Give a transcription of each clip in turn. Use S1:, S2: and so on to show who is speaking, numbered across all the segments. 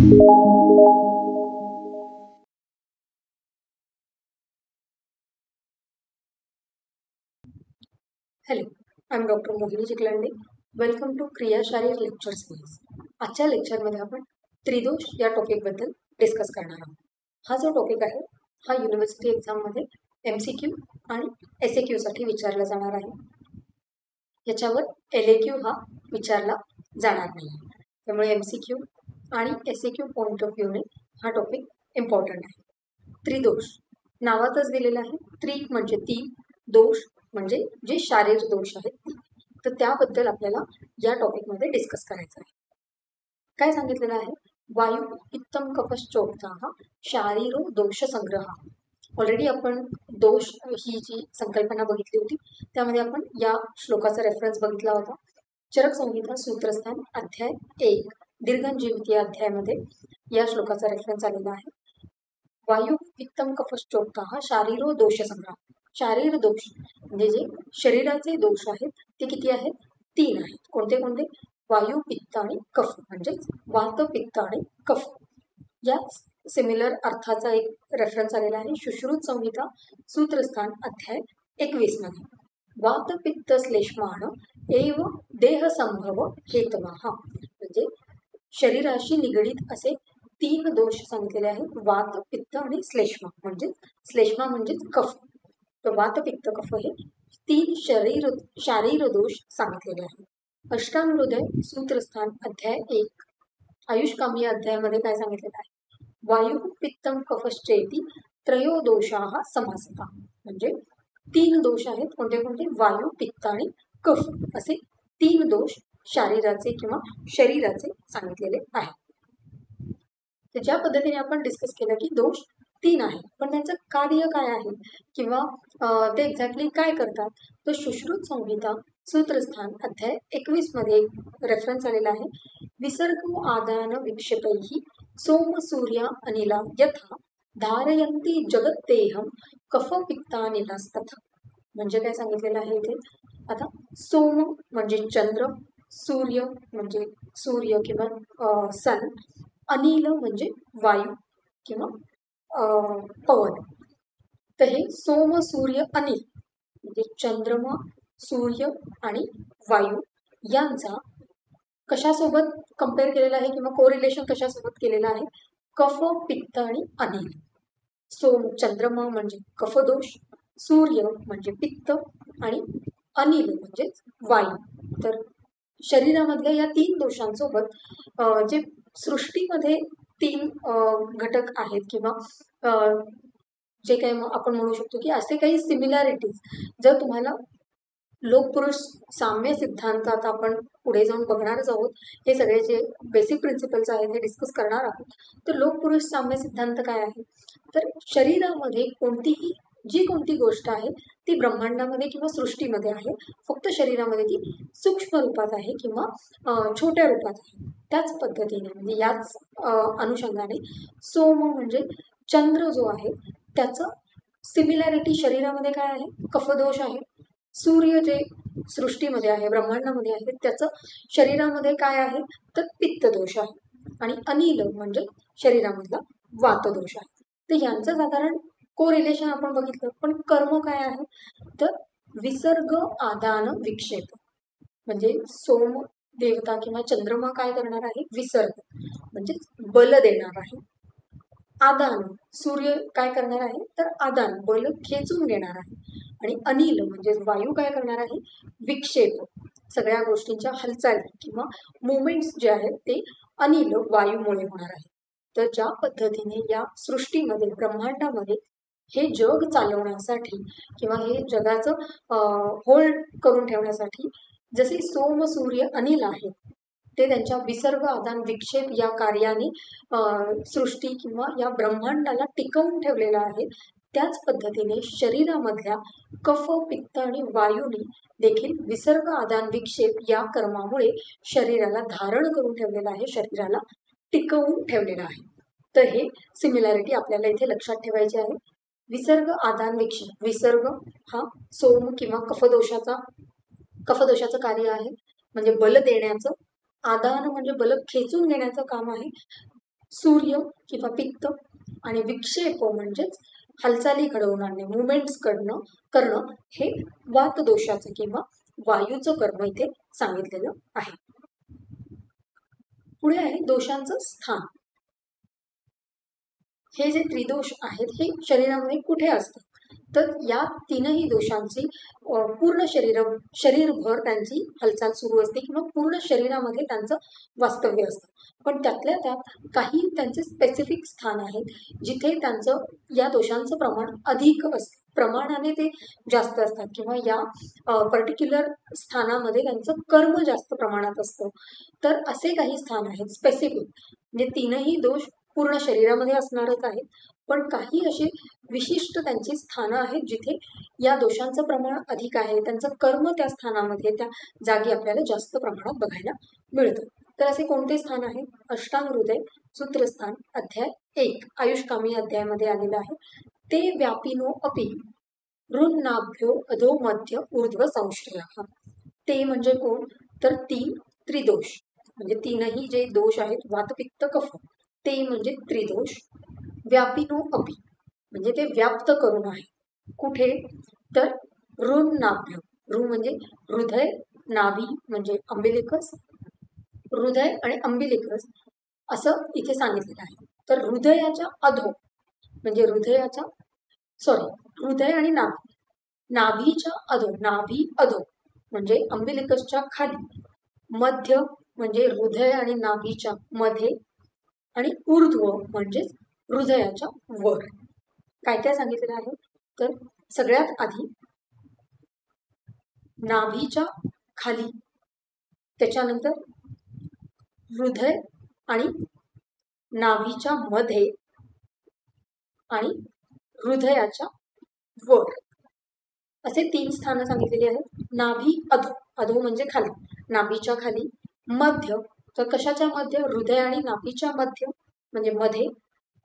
S1: Hello, I am doctor Mohini Chiklande. Welcome to क्रियाशारीर lecture series. आजच्या लेक्चरमध्ये आपण त्रिदोष या टॉपिकबद्दल डिस्कस करणार आहोत. हा जो टॉपिक आहे हा युनिव्हर्सिटी एक्झाममध्ये MCQ आणि SAQ साठी विचारला जाणार आहे. याच्यावर LAQ हा विचारला जाणार नाही. त्यामुळे MCQ आणि SAQ पॉइंट ऑफ व्ह्यूने हा टॉपिक इम्पॉर्टंट आहे. त्रिदोष नावातच दिलेला आहे. त्रि म्हणजे तीन, दोष म्हणजे जे शारीरिक दोष आहेत तर त्याबद्दल आपल्याला या टॉपिकमध्ये डिस्कस करायचं आहे. काय सांगितलेलं आहे? वायू पित्तम कफश चोक्ता शारीरो दोष संग्रह. ऑलरेडी आपण दोष ही जी संकल्पना बघितली होती त्यामध्ये आपण या श्लोकाचा रेफरन्स बघितला होता. चरक संहिता सूत्रस्थान अध्याय 1 दीर्घजीवितीय अध्यायामध्ये या श्लोकाचा रेफरन्स आलेला आहे. वायू पित्तम कफश चोक्ता शारीरो दोष संग्रह. शारीर दोष म्हणजे जे शरीराचे दोष आहेत ते किती आहेत? 3 आहेत. कोणते कोणते? वायू, पित्त आणि कफ, म्हणजे वात, पित्त आणि कफ. या सिमिलर अर्थाचा एक रेफरन्स आलेला आहे सुश्रुत संहिता सूत्रस्थान अध्याय 21 मध्ये. वात पित्त श्लेष्मान एव देह संभव हेतवाः. म्हणजे शरीराशी निगडीत असे 3 दोष सांगितलेले आहेत. वात, पित्त आणि श्लेष्मा. म्हणजे श्लेष्मा म्हणजे कफ. तर वात, पित्त, कफ हे 3 शारीर दोष सांगितलेले आहेत. अष्टांगहृदय सूत्रस्थान अध्याय 1 आयुष्कामी अध्यायामध्ये काय सांगितलेलं आहे? वायू पित्तम कफश्चेती त्रयो दोषाः समासता. म्हणजे 3 दोष आहेत. कोणते कोणते? वायू, पित्त आणि कफ असे 3 दोष शरीराचे किंवा शरीराचे सांगितलेले आहेत. तर ज्या पद्धतीने आपण डिस्कस केलं की दोष 3 आहे, पण त्यांचं कार्य काय आहे किंवा ते एक्झॅक्टली काय करतात, तर सुश्रुत संहिता सूत्रस्थान अध्याय 21 मध्ये रेफरन्स आलेला आहे. विसर्ग आदान विक्षेपैहि सोम सूर्य अनिला यथा धारयंती जगत्तेहम कफ पित्तानिलास्तथा. म्हणजे काय सांगितलेलं आहे इथे? आता सोम म्हणजे चंद्र, सूर्य म्हणजे सूर्य किंवा सन, अनिल म्हणजे वायू किंवा पवन. तर हे सोम, सूर्य, अनिल म्हणजे चंद्रमा, सूर्य आणि वायू यांचा कशासोबत कम्पेअर केलेला आहे किंवा कोरिलेशन कशासोबत केलेला आहे? कफ, पित्त आणि अनिल. सोम चंद्रमा म्हणजे कफदोष, सूर्य म्हणजे पित्त आणि अनिल म्हणजे वायू. तर शरीरामधल्या या 3 दोषांसोबत जे सृष्टीमध्ये 3 घटक आहेत किंवा जे काही आपण म्हणू शकतो की असे काही सिमिलॅरिटीज जर तुम्हाला लोकपुरुष साम्य सिद्धांत, आता आपण पुढे जाऊन बघणारच आहोत, हे सगळे जे बेसिक प्रिन्सिपल्स आहेत हे डिस्कस करणार आहोत. तर लोकपुरुष साम्य सिद्धांत काय आहे? तर शरीरामध्ये कोणती गोष्ट आहे ती ब्रह्मांडामध्ये किंवा सृष्टीमध्ये आहे, फक्त शरीरामध्ये ती सूक्ष्म रूपात आहे किंवा छोट्या रूपात आहे. त्याच पद्धतीने म्हणजे याच अनुषंगाने सोम म्हणजे चंद्र जो आहे त्याचं सिमिलॅरिटी शरीरामध्ये काय आहे? कफदोष आहे. सूर्य जे सृष्टीमध्ये आहे, ब्रह्मांडामध्ये आहे, त्याचं शरीरामध्ये काय आहे? तर पित्तदोष आहे. आणि अनिल म्हणजे शरीरामधला वातदोष आहे. तर यांचं साधारण कोरिलेशन आपण बघितलं. पण कर्म काय आहे? तर विसर्ग आदान विक्षेप. म्हणजे सोम देवता किंवा चंद्रमा काय करणार आहे? विसर्ग म्हणजे बल देणार आहे. आदान सूर्य काय करणार आहे? तर आदान बल खेचून घेणार आहे. आणि अनिल म्हणजे वायू काय करणार आहे? विक्षेप, सगळ्या गोष्टींच्या हालचाली किंवा मुवमेंट्स जे आहेत ते अनिल वायूमुळे होणार आहे. तर ज्या पद्धतीने या सृष्टीमध्ये ब्रह्मांडामध्ये हे जग चालवण्यासाठी किंवा हे जगाचं होल्ड करून ठेवण्यासाठी जसे सोम, सूर्य, अनिल आहेत ते त्यांच्या विसर्ग आदान विक्षेप या कार्याने सृष्टी किंवा या ब्रह्मांडाला टिकवून ठेवलेलं आहे, त्याच पद्धतीने शरीरामधल्या कफ, पित्त आणि वायूने देखील विसर्ग आदान विक्षेप या कर्मामुळे शरीराला धारण करून ठेवलेलं आहे, शरीराला टिकवून ठेवलेलं आहे. तर हे सिमिलॅरिटी आपल्याला इथे लक्षात ठेवायची आहे. विसर्ग आदान विक्षेप. विसर्ग हा सोम किंवा कफदोषाचं कार्य आहे, म्हणजे बल देण्याचं. आदान म्हणजे बल खेचून घेण्याचं काम आहे. सूर्य किंवा पित्त आणि विक्षेप म्हणजेच हालचाली घडवून आणणे, मुवमेंट्स करणं हे वात दोषाचं किंवा वायूचं कर्म इथे सांगितलेलं आहे. पुढे आहे दोषांचं स्थान. हे जे त्रिदोष आहेत हे शरीरामध्ये कुठे असतात, तर या तीनही दोषांची पूर्ण शरीरभर त्यांची हालचाल सुरू असते किंवा पूर्ण शरीरामध्ये त्यांचं वास्तव्य असतं. पण त्यातल्या त्यात काही त्यांचे स्पेसिफिक स्थान आहेत जिथे त्यांचं या दोषांचं प्रमाण अधिक असतं, प्रमाणाने ते जास्त असतात किंवा या पर्टिक्युलर स्थानामध्ये त्यांचं कर्म जास्त प्रमाणात असतं. तर असे काही स्थान आहेत स्पेसिफिक, म्हणजे तीनही दोष पूर्ण शरीरामध्ये असणारच आहेत, पण काही असे विशिष्ट त्यांची स्थानं आहेत जिथे या दोषांचं प्रमाण अधिक आहे, त्यांचं कर्म त्या स्थानामध्ये त्या जागी आपल्याला जास्त प्रमाणात बघायला मिळतं. तर असे कोणते स्थान आहे? अष्टांग हृदय सूत्रस्थान अध्याय 1 आयुष्कामी अध्यायामध्ये आलेलं आहे. ते व्यापिनो अपि ऋन्नाभ्यो अधो मध्य ऊर्ध्व संश्रयः. ते म्हणजे कोण? तर तीन त्रिदोष, म्हणजे तीनही जे दोष आहेत वात पित्त कफ, ते म्हणजे त्रिदोष. व्यापिनो अपि म्हणजे ते व्याप्त करून आहे. कुठे? तर ऋन्नाभ्य, ऋ म्हणजे हृदय, नाभी म्हणजे अंबिलिकस, हृदय आणि अंबिलिकस असं इथे सांगितलेलं आहे. तर हृदयाच्या अधो म्हणजे हृदय आणि नाभी, नाभीच्या अधो, नाभी अधो म्हणजे अंबिलिकसच्या खाली, मध्य म्हणजे हृदय आणि नाभीच्या मध्ये, आणि ऊर्ध्व म्हणजेच हृदयाच्या वर. काय काय सांगितलेलं आहे? तर सगळ्यात आधी नाभीच्या खाली, त्याच्यानंतर हृदय आणि नाभीच्या मध्ये, आणि हृदयाच्या वर असे तीन स्थानं सांगितलेली आहेत. नाभी अधो, अधो म्हणजे खाली, नाभीच्या खाली, मध्य तर कशाच्या मध्य? हृदय आणि नाभीच्या मध्य म्हणजे मध्ये,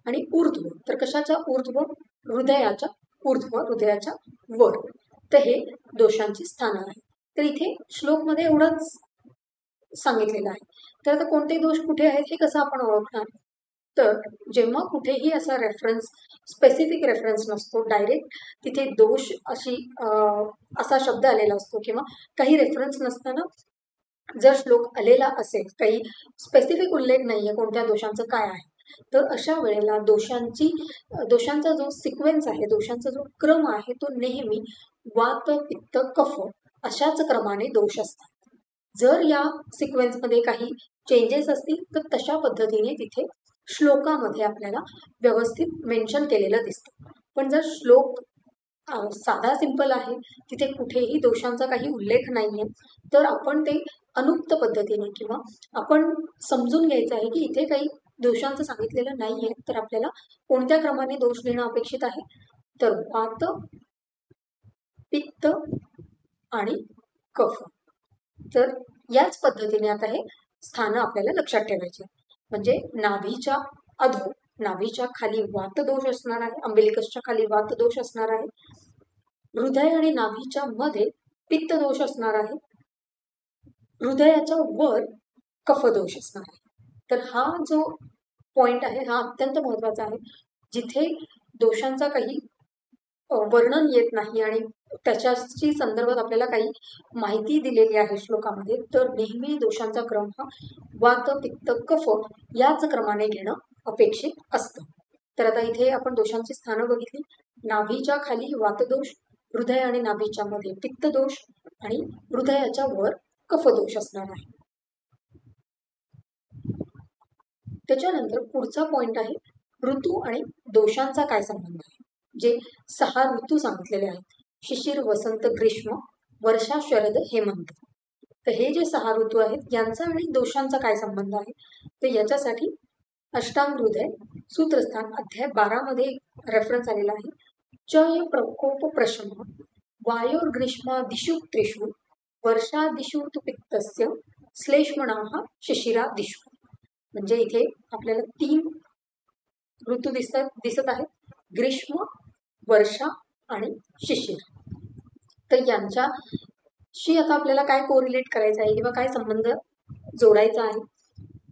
S1: आणि ऊर्ध्व तर कशाच्या ऊर्ध्व? हृदयाच्या ऊर्ध्व, हृदयाच्या वर. तर हे दोषांची स्थानं आहेत. तर इथे श्लोकमध्ये एवढंच सांगितलेलं आहे. तर आता कोणते दोष कुठे आहेत हे कसं आपण ओळखणार? तर जेव्हा कुठेही असा रेफरन्स, स्पेसिफिक रेफरन्स नसतो, डायरेक्ट तिथे दोष असा शब्द आलेला असतो किंवा काही रेफरन्स नसताना जर श्लोक आलेला असेल, काही स्पेसिफिक उल्लेख नाहीये कोणत्या दोषांचं काय आहे, तर अशा वेळेला दोषांचा जो सिक्वेन्स आहे, दोषांचा जो क्रम आहे, तो नेहमी वात पित्त कफ अशाच क्रमाने दोष असतात. जर या सिक्वेन्समध्ये काही चेंजेस असतील तर तशा पद्धतीने तिथे श्लोकामध्ये आपल्याला व्यवस्थित मेन्शन केलेलं दिसतं. पण जर श्लोक साधा सिंपल आहे, तिथे कुठेही दोषांचा काही उल्लेख नाहीये, तर आपण ते अनुक्त पद्धतीने किंवा आपण समजून घ्यायचं आहे की इथे काही दोषांचं सांगितलेलं नाहीये, तर आपल्याला कोणत्या क्रमाने दोष देणं अपेक्षित आहे? तर वात, पित्त आणि कफ. तर याच पद्धतीने आता हे स्थानं आपल्याला लक्षात ठेवायचे. म्हणजे नाभीच्या अधो, नाभीच्या खाली वात दोष असणार आहे, अंबिलिकसच्या खाली वात दोष असणार आहे, हृदय आणि नाभीच्या मध्ये पित्त दोष असणार आहे, हृदयाच्या वर कफ दोष असणार आहे. तर हा जो पॉइंट आहे हा अत्यंत महत्वाचा आहे. जिथे दोषांचा काही वर्णन येत नाही आणि त्याच्याशी संदर्भात आपल्याला काही माहिती दिलेली आहे श्लोकामध्ये, तर नेहमी दोषांचा क्रम हा वात पित्त कफ याच क्रमाने घेणं अपेक्षित असतं. तर आता इथे आपण दोषांची स्थानं बघितली. नाभीच्या खाली वातदोष, हृदय आणि नाभीच्या मध्ये पित्त दोष, आणि हृदयाच्या वर कफ दोष असणार आहे. त्याच्यानंतर पुढचा पॉइंट आहे ऋतू आणि दोषांचा काय संबंध आहे. जे 6 ऋतू सांगितलेले आहेत, शिशिर, वसंत, ग्रीष्म, वर्षा, शरद, हेमंत. तर हे जे 6 ऋतू आहेत यांचा आणि दोषांचा काय संबंध आहे, तर याच्यासाठी अष्टांग हृदय सूत्रस्थान अध्याय 12 मध्ये रेफरन्स आलेला आहे. चय प्रकोप प्रशम वायोर ग्रीष्म दिशु त्रिषु वर्षा दिशु तु पित्तस्य श्लेष्मणाः शिशिरा दिशु. म्हणजे इथे आपल्याला 3 ऋतू दिसत आहेत, ग्रीष्म, वर्षा आणि शिशिर. तर यांच्याशी आता आपल्याला काय कोरिलेट करायचं आहे किंवा काय संबंध जोडायचा आहे,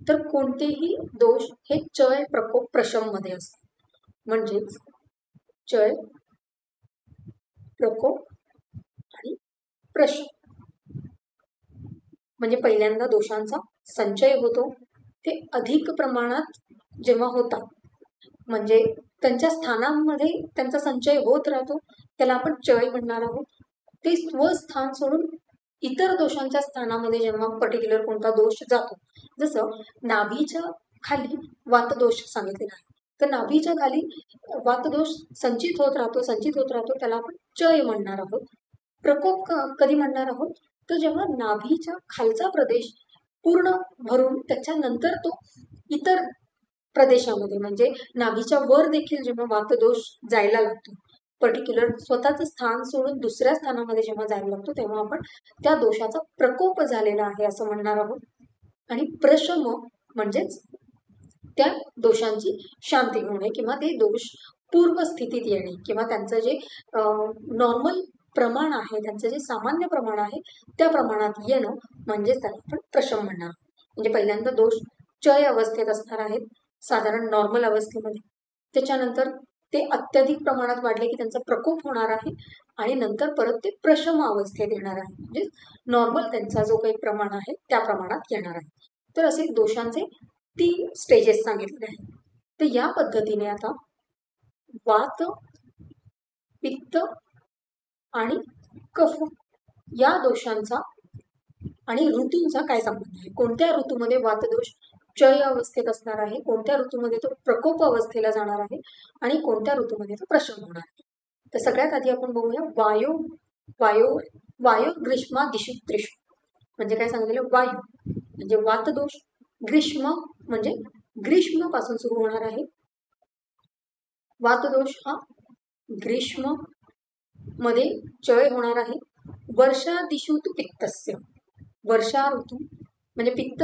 S1: तर कोणतेही दोष हे चय प्रकोप प्रशम मध्ये असते. म्हणजेच चय प्रकोप आणि प्रशम म्हणजे पहिल्यांदा दोषांचा संचय होतो, ते अधिक प्रमाणात जेव्हा होतात म्हणजे त्यांच्या स्थानांमध्ये त्यांचा संचय होत राहतो, त्याला आपण चय म्हणणार आहोत. ते स्वस्थान सोडून इतर दोषांच्या स्थानामध्ये जेव्हा पर्टिक्युलर कोणता दोष जातो, जसं नाभीच्या खाली वातदोष सांगितलेला आहे, तर नाभीच्या खाली वातदोष संचित होत राहतो, त्याला आपण चय म्हणणार आहोत. प्रकोप कधी म्हणणार आहोत, तर जेव्हा नाभीच्या खालचा प्रदेश पूर्ण भरून त्याच्यानंतर तो इतर प्रदेशामध्ये म्हणजे नाभीच्या वर देखील जेव्हा वातदोष जायला लागतो, पर्टिक्युलर स्वतःचं स्थान सोडून दुसऱ्या स्थानामध्ये जेव्हा जायला लागतो, तेव्हा आपण त्या दोषाचा प्रकोप झालेला आहे असं म्हणणार आहोत. आणि प्रशम म्हणजेच त्या दोषांची शांती होणे किंवा ते दोष पूर्व स्थितीत येणे किंवा त्यांचं जे नॉर्मल प्रमाण आहे, त्यांचं जे सामान्य प्रमाण आहे त्या प्रमाणात येणं म्हणजेच त्याला आपण प्रशम म्हणणार. म्हणजे पहिल्यांदा दोष चय अवस्थेत असणार आहेत, साधारण नॉर्मल अवस्थेमध्ये, त्याच्यानंतर ते अत्यधिक प्रमाणात वाढले की त्यांचा प्रकोप होणार आहे आणि नंतर परत ते प्रशम अवस्थेत येणार आहे, म्हणजे नॉर्मल त्यांचा जो काही प्रमाण आहे त्या प्रमाणात येणार आहे. तर असे दोषांचे 3 स्टेजेस सांगितले आहेत. तर या पद्धतीने आता वात, पित्त आणि कफ या दोषांचा आणि ऋतूंचा काय संबंध आहे, कोणत्या ऋतूमध्ये वातदोष चय अवस्थेत असणार आहे, कोणत्या ऋतूमध्ये तो प्रकोप अवस्थेला जाणार आहे आणि कोणत्या ऋतूमध्ये तो प्रशम होणार आहे. तर सगळ्यात आधी आपण बघूया वायो ग्रीष्मा दिशुत्रिषु म्हणजे काय सांगितलेलं, वायू म्हणजे वातदोष, ग्रीष्म म्हणजे ग्रीष्म पासून सुरू होणार आहे. वातदोष हा ग्रीष्म मध्ये चय होणार आहे. वर्षा दिशु तु पित्तस्य, वर्षा ऋतू म्हणजे पित्त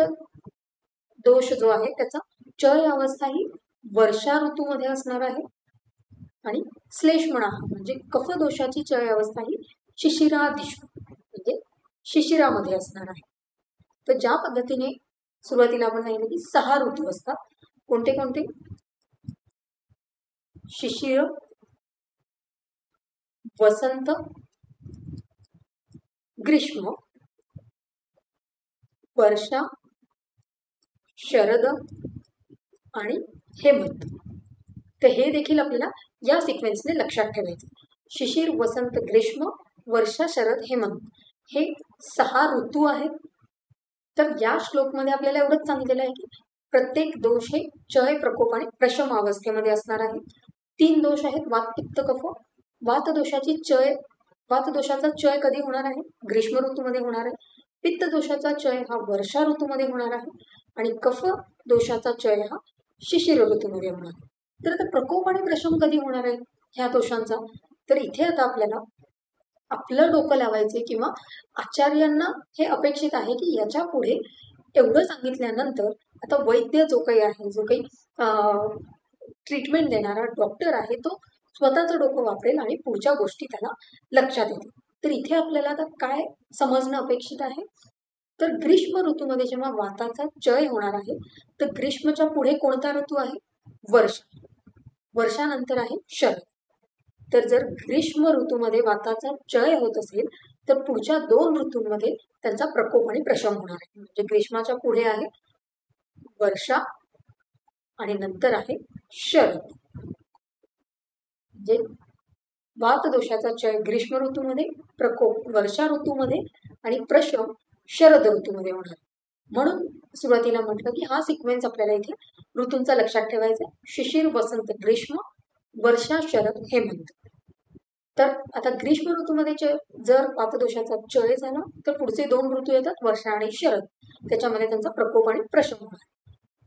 S1: दोष जो आहे त्याचा चय अवस्था ही वर्षा ऋतूमध्ये असणार आहे. आणि श्लेष्मणा म्हणजे कफ दोषाची चय अवस्था ही शिशिरा दिशु म्हणजे शिशिरामध्ये असणार आहे. तर ज्या पद्धतीने सुरुवातीला आपण सांगितलं की 6 ऋतू असतात, कोणते कोणते, शिशिर, वसंत, ग्रीष्म, वर्षा, शरद आणि हेमंत. तर हे देखील आपल्याला या सिक्वेन्सने लक्षात ठेवायचं. शिशिर, वसंत, ग्रीष्म, वर्षा, शरद, हेमंत हे 6 ऋतू आहेत. तर या श्लोकमध्ये आपल्याला एवढंच सांगितलेलं आहे की प्रत्येक दोष हे चय प्रकोप आणि प्रशम अवस्थेमध्ये असणार आहे. 3 दोष आहेत, वात, पित्त, कफ. वातदोषाचा चय कधी होणार आहे, ग्रीष्म ऋतूमध्ये होणार आहे. पित्त दोषाचा चय हा वर्षा ऋतूमध्ये होणार आहे आणि कफ दोषाचा चय हा शिशिर ऋतूमध्ये होणार आहे. तर आता प्रकोप आणि प्रशम कधी होणार आहे ह्या दोषांचा, तर इथे आता आपल्याला आपलं डोकं लावायचे किंवा आचार्यांना हे अपेक्षित आहे की याच्या पुढे एवढं सांगितल्यानंतर आता वैद्य जो काही आहे, जो काही ट्रीटमेंट देणारा डॉक्टर आहे, तो स्वतःचं डोकं वापरेल आणि पुढच्या गोष्टी त्याला लक्षात येतील. तर इथे आपल्याला आता काय समजणं अपेक्षित आहे, तर ग्रीष्म ऋतूमध्ये जेव्हा वाताचा चय होणार आहे, तर ग्रीष्मच्या पुढे कोणता ऋतू आहे, वर्षा. वर्षानंतर आहे शरद. तर जर ग्रीष्म ऋतूमध्ये वाताचा चय होत असेल तर पुढच्या 2 ऋतूंमध्ये त्यांचा प्रकोप आणि प्रशम होणार आहे. म्हणजे ग्रीष्माच्या पुढे आहे वर्षा आणि नंतर आहे शरद. म्हणजे वात दोषाचा चय ग्रीष्म ऋतूमध्ये, प्रकोप वर्षा ऋतूमध्ये आणि प्रशम शरद ऋतूमध्ये होणार. म्हणून सुरुवातीला म्हटलं की हा सिक्वेन्स आपल्याला इथे ऋतूंचा लक्षात ठेवायचा. शिशिर, वसंत, ग्रीष्म, वर्षा, शरद, हेमंत. तर आता ग्रीष्म ऋतूमध्ये जर वातदोषाचा चय झाला तर पुढचे 2 ऋतू येतात, वर्षा आणि शरद, त्याच्यामध्ये त्यांचा प्रकोप आणि प्रशम होणार.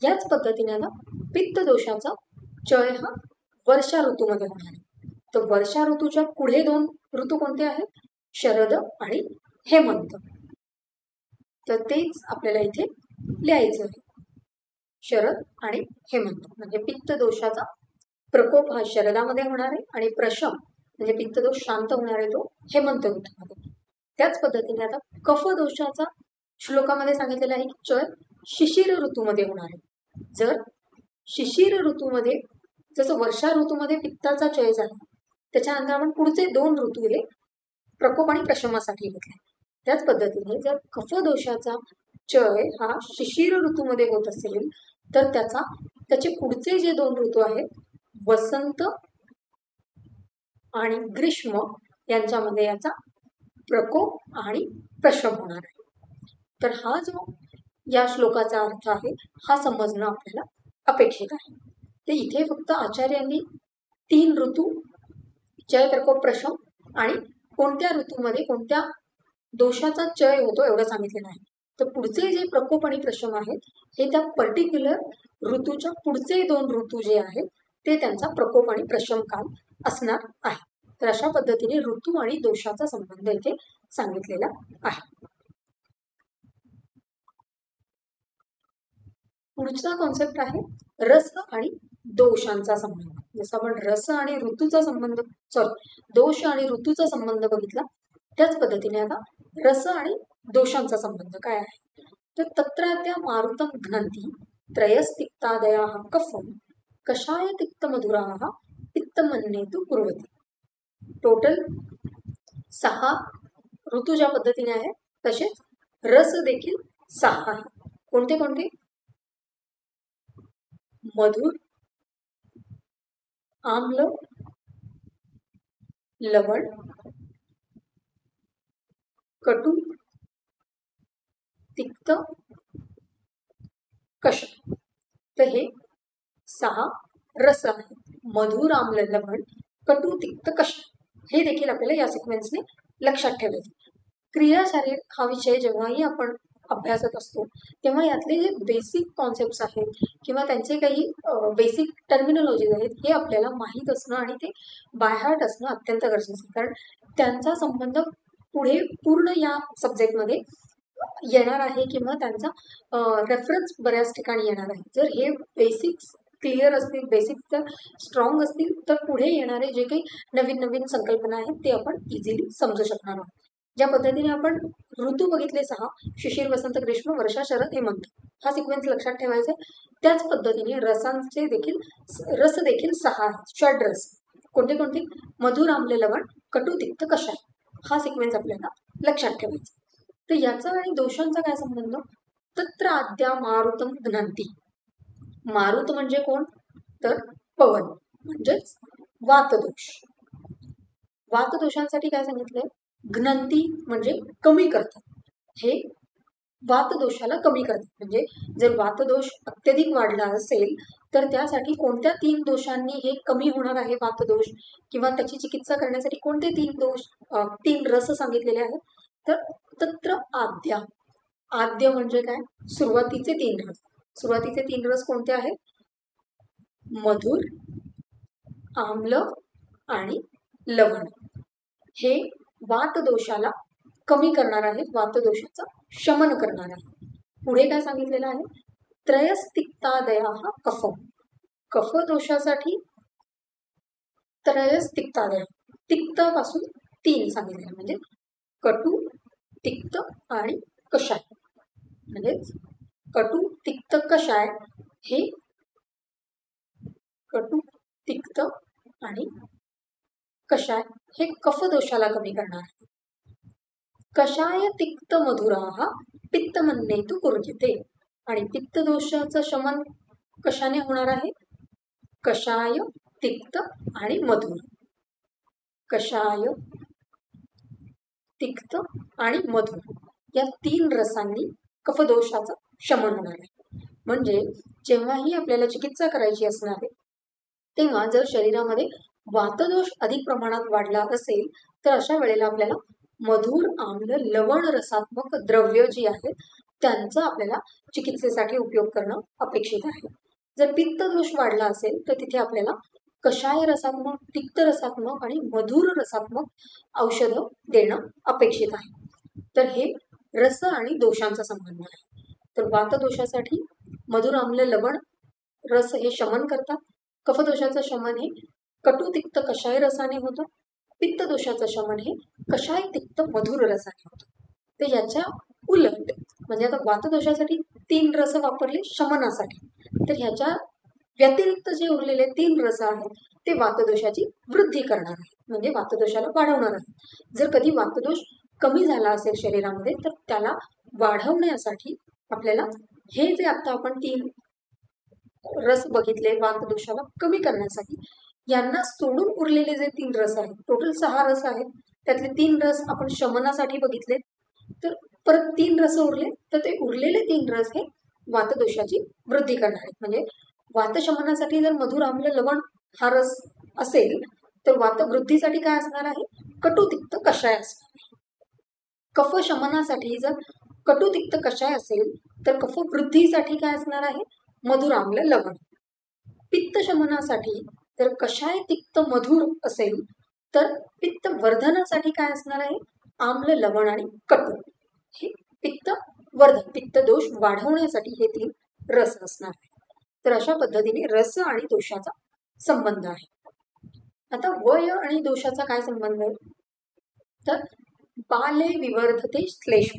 S1: याच पद्धतीने आता पित्त दोषाचा चय हा वर्षा ऋतूमध्ये होणार आहे. तर वर्षा ऋतूच्या पुढे 2 ऋतू कोणते आहेत, शरद आणि हेमंत. तर तेच आपल्याला इथे लिहायचं आहे, शरद आणि हेमंत. म्हणजे पित्त दोषाचा प्रकोप हा शरदामध्ये होणार आहे आणि प्रशम म्हणजे पित्त दोष शांत होणार आहे तो हेमंत ऋतूमध्ये. त्याच पद्धतीने आता कफ दोषाचा श्लोकामध्ये सांगितलेला आहे की चय शिशिर ऋतूमध्ये होणार आहे. जर शिशिर ऋतूमध्ये, जसं वर्षा ऋतूमध्ये पित्ताचा क्षय झाला, त्याच्यानंतर आपण पुढचे 2 ऋतू हे प्रकोप आणि प्रशमनासाठी घेतले. त्याच पद्धतीने जर कफदोषाचा क्षय हा शिशिर ऋतूमध्ये होत असेल तर त्याचे पुढचे जे 2 ऋतू आहेत, वसंत आणि ग्रीष्म, यांच्यामध्ये याचा प्रकोप आणि प्रशम होणार आहे. तर हा जो या श्लोकाचा अर्थ आहे, हा समजणं आपल्याला अपेक्षित आहे. तर इथे फक्त आचार्यांनी 3 ऋतू, क्षय, प्रकोप, प्रशम आणि कोणत्या ऋतूमध्ये कोणत्या दोषाचा क्षय होतो एवढं सांगितलेलं आहे. तर पुढचे जे प्रकोप आणि प्रशम आहेत हे त्या पर्टिक्युलर ऋतूच्या पुढचे 2 ऋतू जे आहेत ते त्यांचा प्रकोप आणि प्रशम काल असणार आहे. तर अशा पद्धतीने ऋतू आणि दोषाचा संबंध इथे सांगितलेला आहे. पुढचा कॉन्सेप्ट आहे रस आणि दोषांचा संबंध. जसं आपण रस आणि ऋतूचा संबंध, दोष आणि ऋतूचा संबंध बघितला, त्याच पद्धतीने आता रस आणि दोषांचा संबंध काय आहे. तर तत्राद्या मारुतम घ्नन्ति त्रयस्तिक्तादयाः कफम कषाय तिक्त मधुराः पित्तमन्नेतु कुर्वती. टोटल 6 ऋतू ज्या पद्धतीने आहे तसेच रस देखील 6 आहे. कोणते कोणते? मधुर, आम्ल, लवण, कटू, तिक्त, कषाय. तर हे 6 रस आहेत. मधुर, आम्ल, लवण, कटू, तिक्त, कषाय. हे देखील आपल्याला या सिक्वेन्सने लक्षात ठेवायचे. क्रियाशारीर हा विषय जेव्हाही आपण अभ्यासत असतो तेव्हा यातले जे बेसिक कॉन्सेप्ट्स आहेत किंवा त्यांचे काही बेसिक टर्मिनॉलॉजीज आहेत हे आपल्याला माहीत असणं आणि ते बाय हार्ट असणं अत्यंत गरजेचं आहे. कारण त्यांचा संबंध पुढे पूर्ण या सब्जेक्टमध्ये येणार आहे किंवा त्यांचा रेफरन्स बऱ्याच ठिकाणी येणार आहे. जर हे बेसिक्स क्लिअर असतील, बेसिक स्ट्रॉंग असतील तर पुढे येणारे जे काही नवीन नवीन संकल्पना आहेत ते आपण इझिली समजू शकणार आहोत. ज्या पद्धतीने आपण ऋतू बघितले 6, शिशिर, वसंत, ग्रीष्म, वर्षा, शरद, हेमंत, हा सिक्वेन्स लक्षात ठेवायचा. त्याच पद्धतीने रसांचे देखील रस देखील 6 आहेत. षड्रस कोणते कोणते? मधुर, आम्ल, लवण, कटू, तिक्त, कषाय. हा सिक्वेन्स आपल्याला लक्षात ठेवायचा. तर याचा आणि दोषांचा काय संबंध? तत्र आद्या मारुतम घ्नन्ति. मारुत म्हणजे कोण? तर पवन, म्हणजेच वातदोष. वातदोषांसाठी काय सांगितलंय? घ्नन्ति म्हणजे कमी करतात. हे वातदोषाला कमी करतात. म्हणजे जर वातदोष अत्यधिक वाढला असेल तर त्यासाठी कोणत्या 3 दोषांनी हे कमी होणार आहे वातदोष, किंवा त्याची चिकित्सा करण्यासाठी कोणते 3 रस सांगितलेले आहेत? तर तत्र आद्या. आद्य म्हणजे काय? सुरुवातीचे 3 रस. सुरुवातीचे 3 रस कोणते आहेत? मधुर, आम्ल आणि लवण. हे वातदोषाला कमी करणार आहेत, वातदोषाचं शमन करणार आहे. पुढे काय सांगितलेलं आहे? त्रयस्तिक्तादयाः कफम. कफ दोषासाठी त्रयस्तिक्तादय, तिक्त पासून 3 सांगितलेलं, म्हणजे कटू, तिक्त आणि कषाय. म्हणजेच कटू, तिक्त, कषाय हे कटू, तिक्त आणि कषाय हे कफदोषाला कमी करणार आहे. कषाय तिक्त मधुराः पित्तमन्नेतु कुर्वते. आणि पित्त दोषाचं शमन कशाने होणार आहे? कषाय, तिक्त आणि मधुर. कषाय, तिक्त आणि मधुर या 3 रसांनी कफदोषाचं शमन होणार आहे. म्हणजे जेव्हाही आपल्याला चिकित्सा करायची असणार आहे तेव्हा जर शरीरामध्ये वातदोष अधिक प्रमाणात वाढला असेल तर अशा वेळेला आपल्याला मधुर, आम्ल, लवण रसात्मक द्रव्य जी आहेत त्यांचा आपल्याला चिकित्सेसाठी उपयोग करणं अपेक्षित आहे. जर पित्त दोष वाढला असेल तर तिथे आपल्याला कषाय रसात्मक, तिक्त रसात्मक आणि मधुर रसात्मक औषधं देणं अपेक्षित आहे. तर हे रस आणि दोषांचा संबंध आहे. तर वातदोषासाठी मधुर, आम्ल, लवण रस हे शमन करतात. कफदोषाचं शमन हे कटू, तिक्त, कषाय रसाने होतं. पित्त दोषाचं शमन हे कषाय, तिक्त, मधुर रसाने होतं. तर याच्या उलट म्हणजे आता वातदोषासाठी 3 रस वापरले शमनासाठी, तर ह्याच्या व्यतिरिक्त जे उरलेले 3 रस आहेत ते वातदोषाची वृद्धी करणार आहेत, म्हणजे वातदोषाला वाढवणार आहेत. जर कधी वातदोष कमी झाला असेल शरीरामध्ये तर त्याला वाढवण्यासाठी आपल्याला हे जे आता आपण 3 रस बघितले वातदोषाला कमी करण्यासाठी, यांना सोडून उरलेले जे 3 रस आहेत, टोटल 6 रस आहेत, त्यातले 3 रस आपण शमनासाठी बघितले, तर परत 3 रस उरले, तर ते उरलेले 3 रस हे वातदोषाची वृद्धी करणार आहेत. म्हणजे वातशमनासाठी जर मधुर आम्ल लवण हा रस असेल तर वातवृद्धीसाठी काय असणार आहे, कटुतिक्त कषाय असणार आहे. कफ शमनासाठी जर कटुतिक्त कषाय असेल तर कफ वृद्धीसाठी काय असणार आहे, मधुर आम्ल लवण. पित्त शमनासाठी जर कषाय तिक्त मधुर असेल तर पित्त वर्धनासाठी काय असणार आहे, आम्ल लवण आणि कटू. हे पित्त वर्धन, पित्त दोष वाढवण्यासाठी हे 3 रस असणार आहे. तर अशा पद्धतीने रस आणि दोषाचा संबंध आहे. आता वय आणि दोषाचा काय संबंध आहे, तर बाले विवर्धते श्लेष्म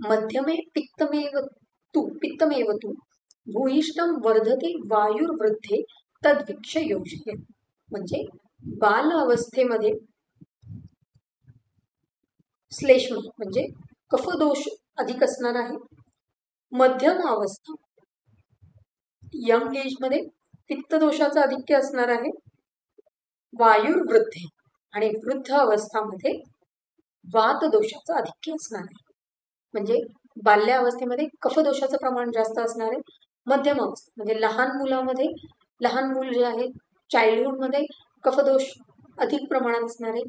S1: मध्यमे पित्तमेव तू भूयिष्ठम वर्धते वायुर्वृद्धे तद्विक्ष योजये. म्हणजे बाल अवस्थेमध्ये श्लेष्म म्हणजे कफदोष अधिक असणार आहे. मध्यम अवस्था यंग एज मध्ये पित्तदोषाचं आधिक्य असणार आहे. वायुर्वृद्धे आणि वृद्ध अवस्थामध्ये वातदोषाचं आधिक्य असणार आहे. म्हणजे बाल्यावस्थेमध्ये कफदोषाचं प्रमाण जास्त असणार आहे. मध्यम अवस्था म्हणजे लहान मुलामध्ये, लहान मूल जे आहे चाइल्डहुडमध्ये कफदोष अधिक प्रमाणात असणार आहे.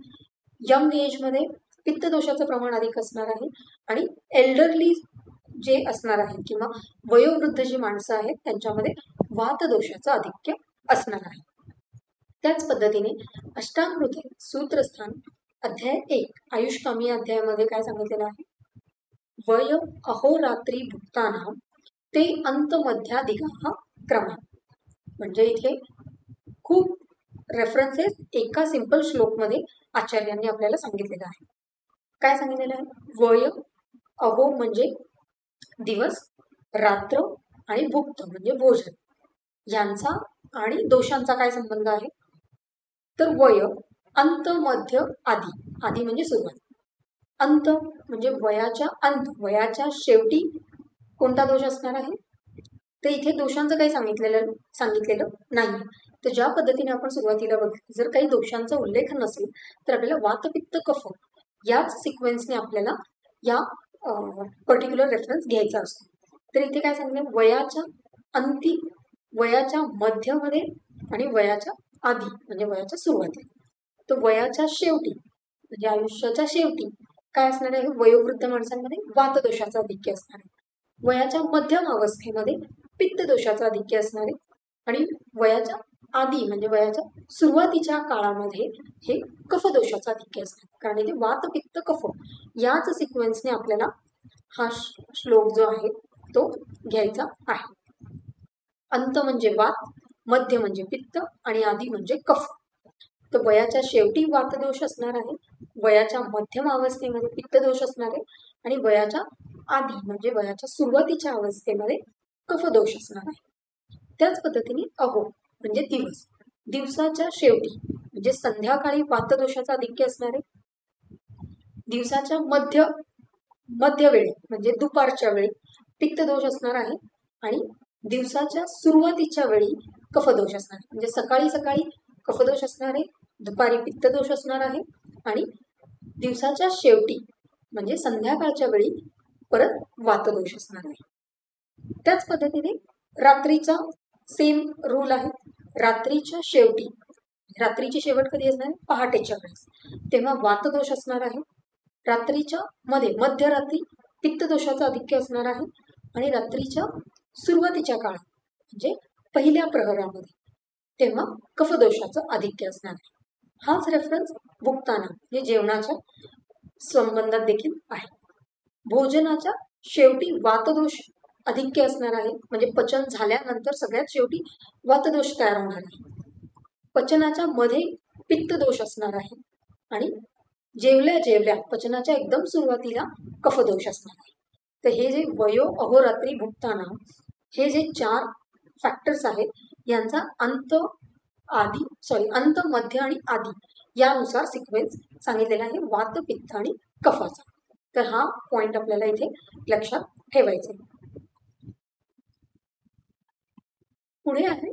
S1: यंग एजमध्ये पित्तदोषाचं प्रमाण अधिक असणार आहे. आणि एल्डरली जे असणार आहे किंवा वयोवृद्ध जी माणसं आहेत त्यांच्यामध्ये वातदोषाचं आधिक्य असणार आहे. त्याच पद्धतीने अष्टांग सूत्रस्थान अध्याय 1 आयुष्कामी या अध्यायामध्ये काय सांगितलेलं आहे, वय अहोरात्री भुक्तानाम ते अंत मध्यादिगा क्रम. म्हणजे इथे खूप रेफरन्सेस एका सिंपल श्लोकमध्ये आचार्यांनी आपल्याला सांगितलेलं आहे. काय सांगितलेलं आहे, वय अहो म्हणजे दिवस, रात्र आणि भुक्त म्हणजे भोजन, यांचा आणि दोषांचा काय संबंध आहे, तर वय अंत मध्य आदी, आदी म्हणजे सुरुवात, अंत म्हणजे वयाच्या अंत, वयाच्या शेवटी कोणता दोष असणार आहे, तर इथे दोषांचं काही सांगितलेलं नाही. तर ज्या पद्धतीने आपण सुरुवातीला बघितलं, जर काही दोषांचा उल्लेख नसेल तर आपल्याला वातपित्त कफ याच सिक्वेन्सने आपल्याला या पर्टिक्युलर रेफरन्स घ्यायचा असतो. तर इथे काय सांगितलं, वयाच्या अंती, वयाच्या मध्यमध्ये आणि वयाच्या आधी म्हणजे वयाच्या सुरुवातीला. तर वयाच्या शेवटी म्हणजे आयुष्याच्या शेवटी काय असणार आहे, वयोवृद्ध माणसांमध्ये वातदोषाचा आधिक्य असणार आहे. वयाच्या मध्यम अवस्थेमध्ये पित्तदोषाचा आधिक्य असणार आहे. आणि वयाच्या आधी म्हणजे वयाच्या सुरुवातीच्या काळामध्ये हे कफदोषाचा आधिक्य असणार, कारण इथे वात पित्त कफ याच सिक्वेन्सने आपल्याला हा श्लोक जो आहे तो घ्यायचा आहे. अंत म्हणजे वात, मध्य म्हणजे पित्त आणि आधी म्हणजे कफ. तर वयाच्या शेवटी वातदोष असणार आहे, वयाच्या मध्यम अवस्थेमध्ये पित्तदोष असणार आहे आणि वयाच्या आधी म्हणजे वयाच्या सुरुवातीच्या अवस्थेमध्ये कफदोष असणार आहे. त्याच पद्धतीने अहो म्हणजे दिवस, दिवसाच्या शेवटी म्हणजे संध्याकाळी वातदोषाचा आधिक्य असणार आहे. दिवसाच्या मध्य वेळी म्हणजे दुपारच्या वेळी पित्तदोष असणार आहे आणि दिवसाच्या सुरुवातीच्या वेळी कफदोष असणार आहे. म्हणजे सकाळी सकाळी कफदोष असणार आहे, दुपारी पित्तदोष असणार आहे आणि दिवसाच्या शेवटी म्हणजे संध्याकाळच्या वेळी परत वातदोष असणार आहे. त्याच पद्धतीने रात्रीचा सेम रूल आहे. रात्रीच्या शेवटी, रात्रीची शेवट कधी असणार, पहाटेच्या वेळेस, तेव्हा वातदोष असणार आहे. रात्रीच्या मध्ये मध्यरात्री पित्तदोषाचा आधिक्य असणार आहे आणि रात्रीच्या सुरुवातीच्या काळात म्हणजे पहिल्या प्रहरामध्ये तेव्हा कफदोषाचं आधिक्य असणार आहे. हाच रेफरन्स भुक्ताना म्हणजे जेवणाच्या संबंधात देखील आहे. भोजनाच्या शेवटी वातदोष आधिक्य असणार आहे, म्हणजे पचन झाल्यानंतर सगळ्यात शेवटी वातदोष तयार होणार आहे. पचनाच्या मध्ये पित्तदोष असणार आहे आणि जेवल्या जेवल्या पचनाच्या एकदम सुरुवातीला कफदोष असणार आहे. तर हे जे वयो अहोरात्री भुक्ताना हे जे 4 फॅक्टर्स आहेत यांचा अंत अंत मध्य आणि आदी यानुसार सिक्वेन्स सांगितलेला आहे वात पित्त आणि कफाचा. तर हा पॉइंट आपल्याला इथे लक्षात ठेवायचा आहे. पुढे आहे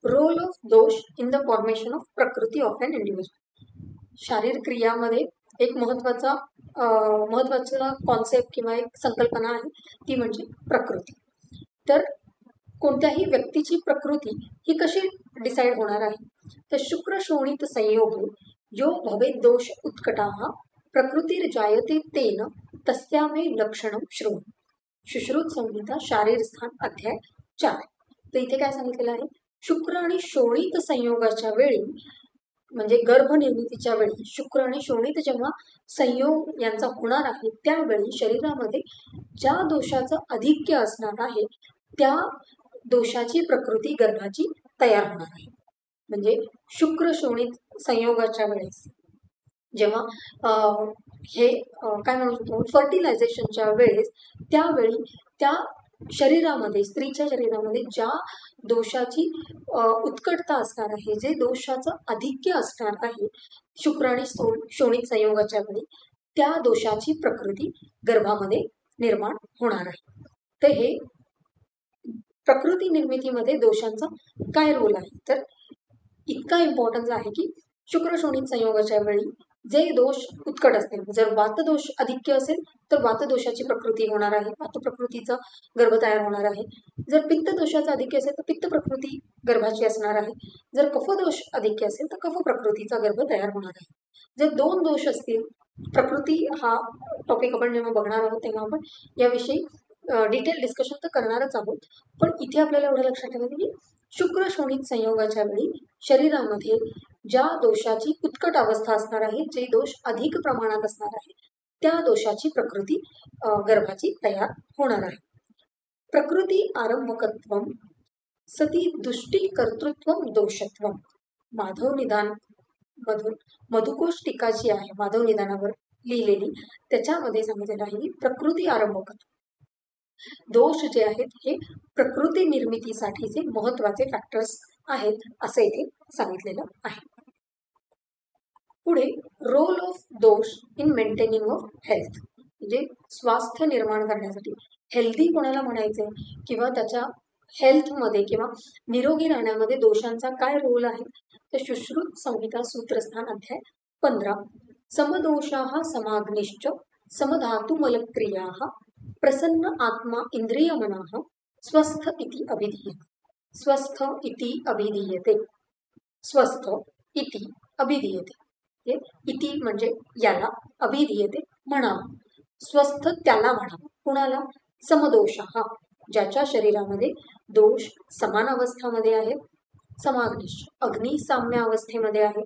S1: रोल ऑफ दोष इन द फॉर्मेशन ऑफ प्रकृती ऑफ एन इंडिव्हिज्युअल. शारीरिक क्रियामध्ये एक महत्वाचा कॉन्सेप्ट किंवा एक संकल्पना आहे ती म्हणजे प्रकृती. तर कोणत्याही व्यक्तीची प्रकृती ही कशी डिसाईड होणार आहे, तर शुक्र शोणित संयोग यो भवेत दोष उत्कटाः प्रकृतिर्जायते तेन तस्यामे लक्षणं शृणु. सुश्रुत संहिता शारीर स्थान अध्याय 4. तर इथे काय सांगितलेलं आहे, शुक्र आणि शोणित संयोगाच्या वेळी म्हणजे गर्भनिर्मितीच्या वेळी शुक्र आणि शोणित जेव्हा संयोग यांचा होणार आहे त्यावेळी शरीरामध्ये ज्या दोषाचं अधिक्य असणार आहे त्या दोषाची प्रकृती गर्भाची तयार होणार आहे. म्हणजे शुक्र शोणित संयोगाच्या वेळेस जेव्हा हे काय म्हणू शकतो फर्टिलायझेशनच्या वेळेस त्यावेळी त्या शरीरामध्ये स्त्रीच्या शरीरामध्ये ज्या दोषाची उत्कटता असणार आहे, जे दोषाचं अधिक्य असणार आहे शुक्र आणि शोणित संयोगाच्या वेळी त्या दोषाची प्रकृती गर्भामध्ये निर्माण होणार आहे. तर हे प्रकृती निर्मितीमध्ये दोषांचा काय रोल आहे, तर इतका इम्पॉर्टन्स आहे की शुक्र शोणित संयोगाच्या वेळी जे दोष उत्कट असतील, जर वातदोष अधिक्य असेल तर वातदोषाची प्रकृती होणार आहे, वात प्रकृतीचा गर्भ तयार होणार आहे. जर पित्त दोषाचा अधिक्य असेल तर पित्त प्रकृती गर्भाची असणार आहे. जर कफदोष अधिक्य असेल तर कफ प्रकृतीचा गर्भ तयार होणार आहे. जर 2 दोष असतील, प्रकृती हा टॉपिक आपण जेव्हा बघणार आहोत तेव्हा आपण याविषयी डिटेल डिस्कशन तर करणारच आहोत, पण इथे आपल्याला एवढं लक्षात ठेवायचं की शुक्र शोणित संयोगाच्या वेळी शरीरामध्ये ज्या दोषाची उत्कट अवस्था असणार आहे, जे दोष अधिक प्रमाणात असणार आहे त्या दोषाची प्रकृती गर्भाची तयार होणार आहे. प्रकृती आरंभकत्वम सती दुष्टी कर्तृत्वम दोषत्वम. माधव निदान मधून मधुकोश टीका जी आहे माधव निदानावर लिहिलेली त्याच्यामध्ये सांगितलेलं आहे की प्रकृती आरंभकत्व दोष जे आहेत हे प्रकृती निर्मितीसाठीचे महत्वाचे फॅक्टर्स आहेत असं इथे सांगितलेलं आहे. पुढे रोल ऑफ दोष इन मेंटेनिंग ऑफ हेल्थ. म्हणजे स्वास्थ्य निर्माण करण्यासाठी हेल्दी कोणाला म्हणायचंय किंवा त्याच्या हेल्थमध्ये किंवा निरोगी राहण्यामध्ये दोषांचा काय रोल आहे, तर सुश्रुत संहिता सूत्रस्थान अध्याय 15. समदोषाः समाग्निश्च समधातुमलक्रियाः प्रसन्न आत्मा इंद्रिय मनाः स्वस्थ इति अभिधीयते. स्वस्थ इति अभिधीयते. स्वस्थ इति अभिधीयते. इति म्हणजे याला, अभिधीयते म्हणावं, स्वस्थ त्याला म्हणावं. कुणाला? समदोषाः ज्याच्या शरीरामध्ये दोष समान अवस्थामध्ये आहेत, समाग्निश अग्नी साम्य अवस्थेमध्ये आहे,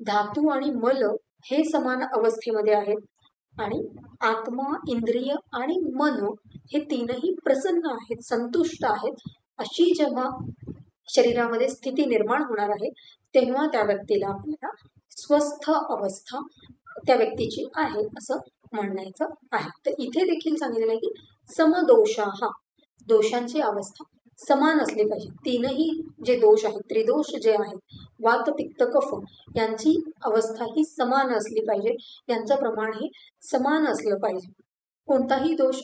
S1: धातू आणि मल हे समान अवस्थेमध्ये आहेत आणि आत्मा इंद्रिय आणि मन हे तीनही प्रसन्न आहेत, संतुष्ट आहेत, अशी जेव्हा शरीरामध्ये स्थिती निर्माण होणार आहे तेव्हा त्या व्यक्तीला आपल्याला स्वस्थ अवस्था त्या व्यक्तीची आहे असं म्हणायचं आहे. तर इथे देखील सांगितलेलं आहे की समदोषाः दोषांची अवस्था समान असली पाहिजे. तीनही जे दोष आहेत, त्रिदोष जे आहेत, वात पित्त कफ यांची अवस्था ही समान असली पाहिजे, यांचं प्रमाण हे समान असलं पाहिजे. कोणताही दोष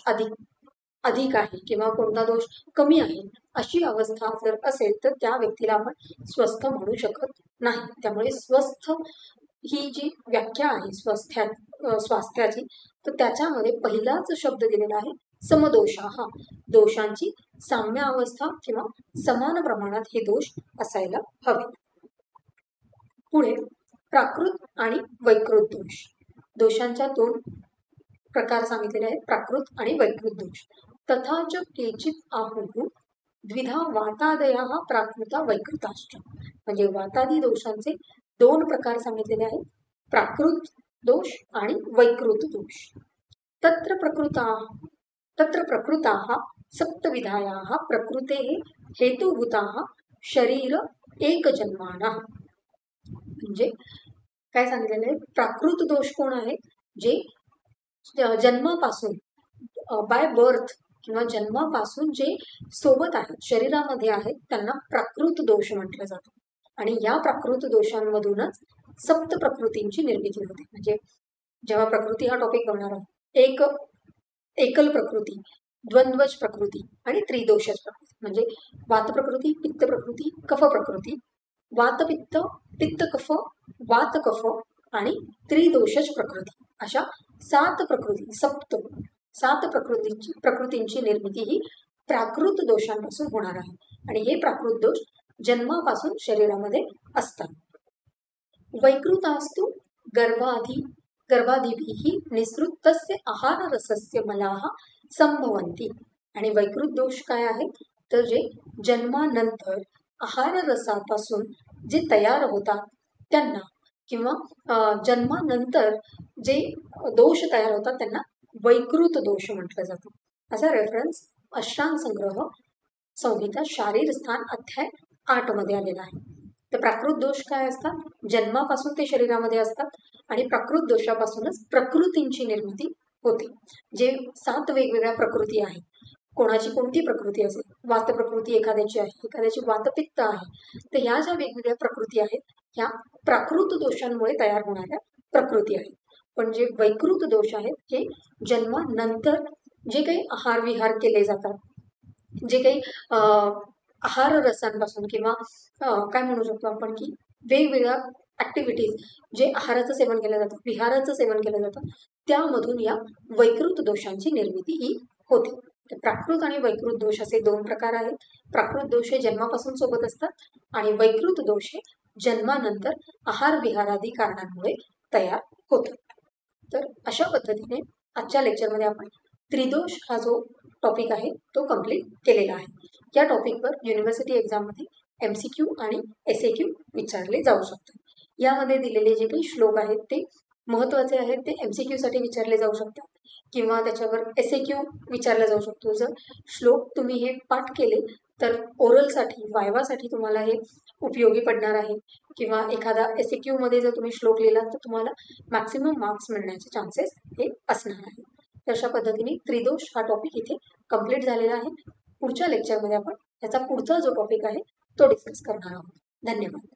S1: अधिक आहे किंवा कोणता दोष कमी आहे अशी अवस्था जर असेल तर त्या व्यक्तीला आपण स्वस्थ म्हणू शकत नाही. त्यामुळे स्वस्थ ही जी व्याख्या आहे स्वास्थ्याची तर त्याच्यामध्ये पहिलाच शब्द दिलेला आहे समदोषाः. दोषांची साम्य अवस्था किंवा समान प्रमाणात हे दोष असायला हवे. पुढे प्राकृत आणि वैकृत दोष. दोषांच्या 2 प्रकार सांगितलेले आहेत, प्राकृत आणि वैकृत दोष. तथाच केचित आहुः द्विधा वातादयः प्राकृता वैकृताश्च. म्हणजे वातादी दोषांचे 2 प्रकार सांगितलेले आहेत, प्राकृत दोष आणि वैकृत दोष. तत्र प्रकृताः सप्तविधायाः प्रकृतेः हेतुभूताः शरीर एकजन्मानः. म्हणजे काय सांगितलेलं आहे, प्राकृत दोष कोण आहेत, जे जन्मापासून बाय बर्थ किंवा जन्मापासून जे सोबत आहेत, शरीरामध्ये आहेत, त्यांना प्राकृत दोष म्हटलं जातं. आणि या प्राकृत दोषांमधूनच सप्त प्रकृतींची निर्मिती होते. म्हणजे जेव्हा प्रकृती हा टॉपिक बघणार आहोत, एक एकल प्रकृती, द्वंद्वज प्रकृती आणि त्रिदोषज प्रकृती. म्हणजे वात प्रकृती, पित्त प्रकृती, कफ प्रकृती, वात पित्त, पित्त कफ, वात कफ आणि त्रिदोषज प्रकृती, अशा 7 प्रकृती, सात प्रकृतींची निर्मिती ही प्राकृत दोषांपासून होणार आहे. आणि हे प्राकृत दोष जन्मापासून शरीरामध्ये असतात. वैकृतास्तु गर्भादिभिः निसृतस्य आहार रसस्य मलाः संभवन्ति. आणि वैकृत दोष काय आहेत, तर जे जन्मानंतर आहार रसापासून जे तयार होतात त्यांना, किंवा जन्मानंतर जे दोष तयार होतात त्यांना वैकृत दोष म्हटलं जातं. असा रेफरन्स अष्टांग संग्रह संहिता शारीर स्थान अध्याय 8 मध्ये आलेला आहे. तर प्राकृत दोष काय असतात, जन्मापासून ते शरीरामध्ये असतात आणि प्राकृत दोषापासूनच प्रकृतींची निर्मिती होते. जे 7 वेगवेगळ्या प्रकृती आहेत, कोणाची कोणती प्रकृती असेल, वात प्रकृती एखाद्याची आहे, एखाद्याची वातपित्त आहे, तर ह्या ज्या वेगवेगळ्या प्रकृती आहेत ह्या प्राकृत दोषांमुळे तयार होणाऱ्या प्रकृती आहेत. पण जे वैकृत दोष आहेत हे जन्मानंतर जे काही आहार विहार केले जातात, जे काही आहार रसांपासून किंवा काय म्हणू शकतो आपण की वेगवेगळ्या ऍक्टिव्हिटीज, जे आहाराचं सेवन केलं जातं, विहाराचं सेवन केलं जातं, त्यामधून या वैकृत दोषांची निर्मिती ही होते. तर प्राकृत आणि वैकृत दोष असे 2 प्रकार आहेत. प्राकृत दोष हे जन्मापासून सोबत असतात आणि वैकृत दोष हे जन्मानंतर आहार विहारादी कारणांमुळे तयार होतात. तर अशा पद्धतीने आजच्या लेक्चरमध्ये आपण त्रिदोष हा जो टॉपिक आहे तो कंप्लीट केलेला आहे. या टॉपिकवर युनिव्हर्सिटी एक्झाममध्ये MCQ आणि SAQ विचारले जाऊ शकतात. यामध्ये दिलेले जे काही श्लोक आहेत ते महत्त्वाचे आहेत, ते MCQ साठी विचारले जाऊ शकतात किंवा त्याच्यावर SAQ विचारला जाऊ शकतो. जर श्लोक तुम्ही हे पाठ केले तर ओरलसाठी, वायवासाठी तुम्हाला हे उपयोगी पडणार आहे, किंवा एखादा SAQ मध्ये जर तुम्ही श्लोक लिहिलात तर तुम्हाला मॅक्सिमम मार्क्स मिळण्याचे चान्सेस हे असणार आहे. अशा पद्धतीने त्रिदोष हा टॉपिक इथे कंप्लीट झालेला आहे. पुढच्या लेक्चरमध्ये आपण त्याचा पुढचा जो टॉपिक आहे तो डिस्कस करणार आहोत. धन्यवाद.